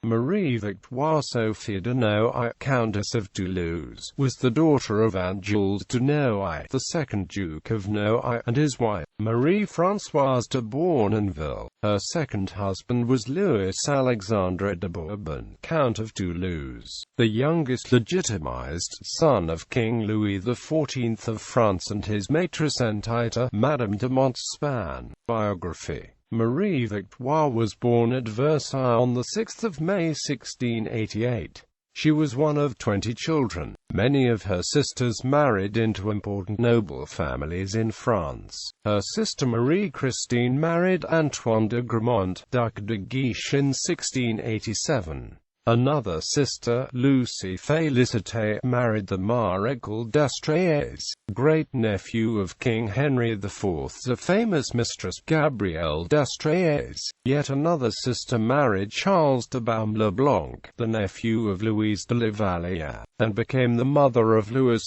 Marie-Victoire Sophie de Noailles, Countess of Toulouse, was the daughter of Anne Jules de Noailles, the second Duke of Noailles, and his wife, Marie-Françoise de Bournonville. Her second husband was Louis Alexandre de Bourbon, Count of Toulouse, the youngest legitimized son of King Louis XIV of France and his maîtresse-en-titre, Madame de Montespan. Biography. Marie-Victoire was born at Versailles on 6 May 1688. She was one of 20 children. Many of her sisters married into important noble families in France. Her sister Marie-Christine married Antoine de Gramont, Duc de Guiche in 1687. Another sister, Lucie Félicité, married the Maréchal d'Estrées, great-nephew of King Henry IV's famous mistress Gabrielle d'Estrées. Yet another sister married Charles de Baume-le-Blanc, the nephew of Louise de la Vallière, and became the mother of Louise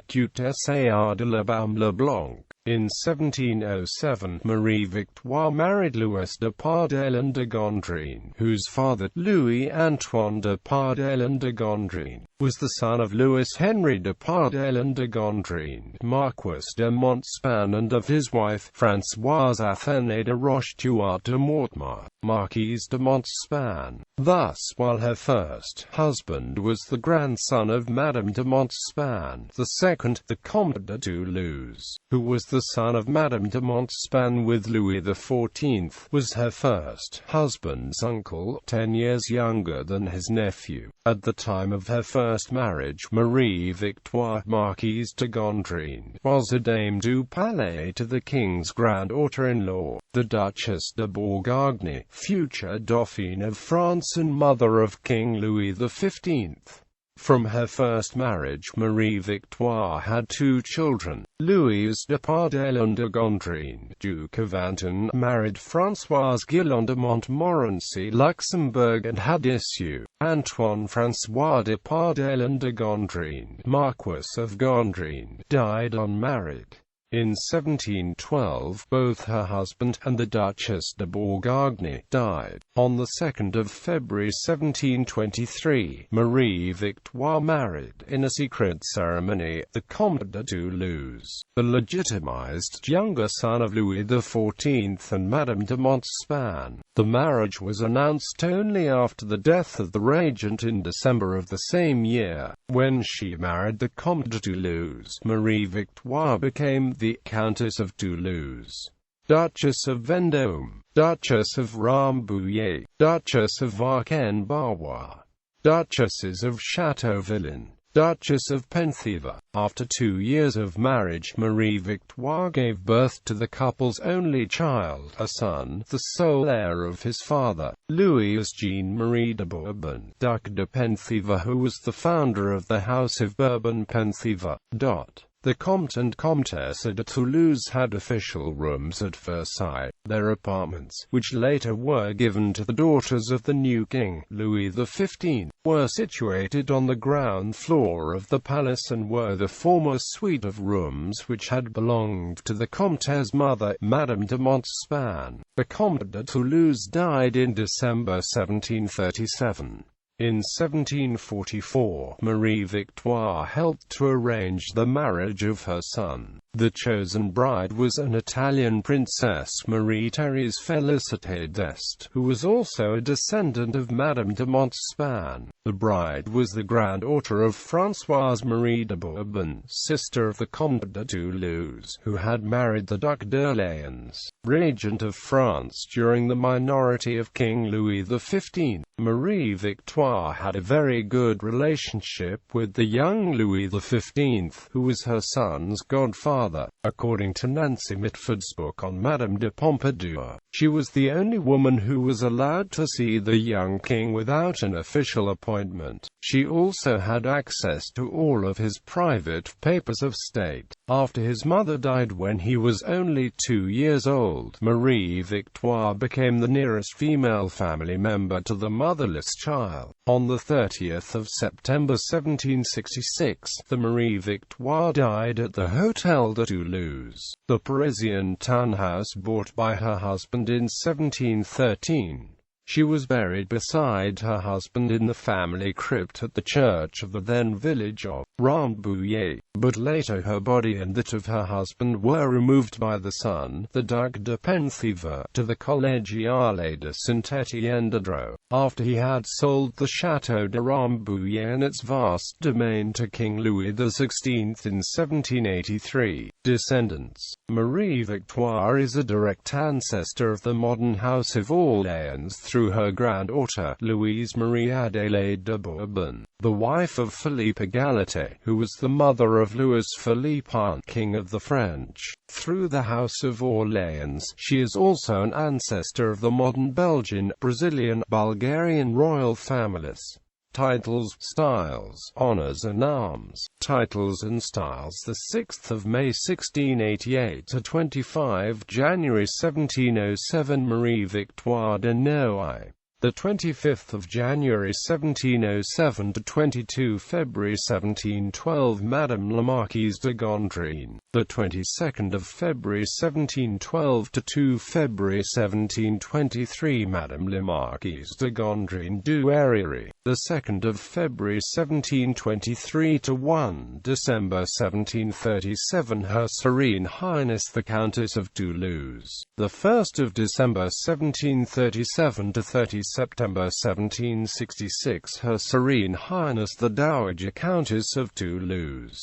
Countess de la Baume-le-Blanc. In 1707, Marie-Victoire married Louis de Pardelle and de Gondrine, whose father, Louis-Antoine de Pardelle and de Gondrine, was the son of Louis-Henri de Pardelle and de Gondrine, Marquis de Montespan, and of his wife, Françoise Athénée de Rochetuart de Mortemart, Marquise de Montespan. Thus, while her first husband was the grandson of Madame de Montespan, the second, the Comte de Toulouse, who was the son of Madame de Montespan with Louis XIV, was her first husband's uncle, 10 years younger than his nephew. At the time of her first marriage, Marie-Victoire, Marquise de Gondrine, was a dame du palais to the king's granddaughter-in-law, the Duchess de Bourgogne, future Dauphine of France and mother of King Louis XV. From her first marriage, Marie-Victoire had 2 children. Louise de Pardelle and de Gondrine, Duke of Antin, married Françoise Guillon de Montmorency, Luxembourg, and had issue. Antoine François de Pardelle and de Gondrine, Marquis of Gondrine, died unmarried. In 1712, both her husband and the Duchess de Bourgogne died. On 2 February 1723, Marie-Victoire married, in a secret ceremony, the Comte de Toulouse, the legitimized younger son of Louis XIV and Madame de Montespan. The marriage was announced only after the death of the regent in December of the same year. When she married the Comte de Toulouse, Marie-Victoire became the Countess of Toulouse, Duchess of Vendôme, Duchess of Rambouillet, Duchess of Arques-en-Barrois, Duchesses of Châteauvillain, Duchess of Penthièvre. After 2 years of marriage, Marie-Victoire gave birth to the couple's only child, a son, the sole heir of his father, Louis Jean-Marie de Bourbon, Duc de Penthièvre, who was the founder of the House of Bourbon-Penthièvre. The Comte and Comtesse de Toulouse had official rooms at Versailles. Their apartments, which later were given to the daughters of the new king, Louis XV, were situated on the ground floor of the palace and were the former suite of rooms which had belonged to the Comte's mother, Madame de Montespan. The Comte de Toulouse died in December 1737. In 1744, Marie-Victoire helped to arrange the marriage of her son. The chosen bride was an Italian princess, Marie-Thérèse Félicité d'Este, who was also a descendant of Madame de Montespan. The bride was the granddaughter of Françoise Marie de Bourbon, sister of the Comte de Toulouse, who had married the Duc d'Orléans, regent of France during the minority of King Louis XV. Marie-Victoire had a very good relationship with the young Louis XV, who was her son's godfather. According to Nancy Mitford's book on Madame de Pompadour, she was the only woman who was allowed to see the young king without an official appointment. She also had access to all of his private papers of state. After his mother died when he was only 2 years old, Marie-Victoire became the nearest female family member to the motherless child. On 30th of September 1766, the Marie-Victoire died at the Hôtel de Toulouse, the Parisian townhouse bought by her husband in 1713. She was buried beside her husband in the family crypt at the church of the then village of Rambouillet, but later her body and that of her husband were removed by the son, the Duc de Penthièvre, to the Collégiale de Saint-Étienne-de-Dreux, after he had sold the Château de Rambouillet and its vast domain to King Louis XVI in 1783. Descendants. Marie-Victoire is a direct ancestor of the modern House of Orléans through her granddaughter, Louise Marie Adélaïde de Bourbon, the wife of Philippe Égalité, who was the mother of Louis Philippe, King of the French. Through the House of Orléans, she is also an ancestor of the modern Belgian, Brazilian, Bulgarian royal families. Titles, styles, honors and arms. Titles and styles: the 6th of May 1688 to 25 January 1707 Marie-Victoire de Noailles. The 25th of January 1707 to 22 February 1712 Madame la Marquise de Gondrine. The 22nd of February 1712 to 2 February 1723 Madame la Marquise de Gondrine Douairière. The 2nd of February 1723 to 1 December 1737 Her Serene Highness the Countess of Toulouse. The 1st of December 1737 to 30 September 1766 Her Serene Highness the Dowager Countess of Toulouse.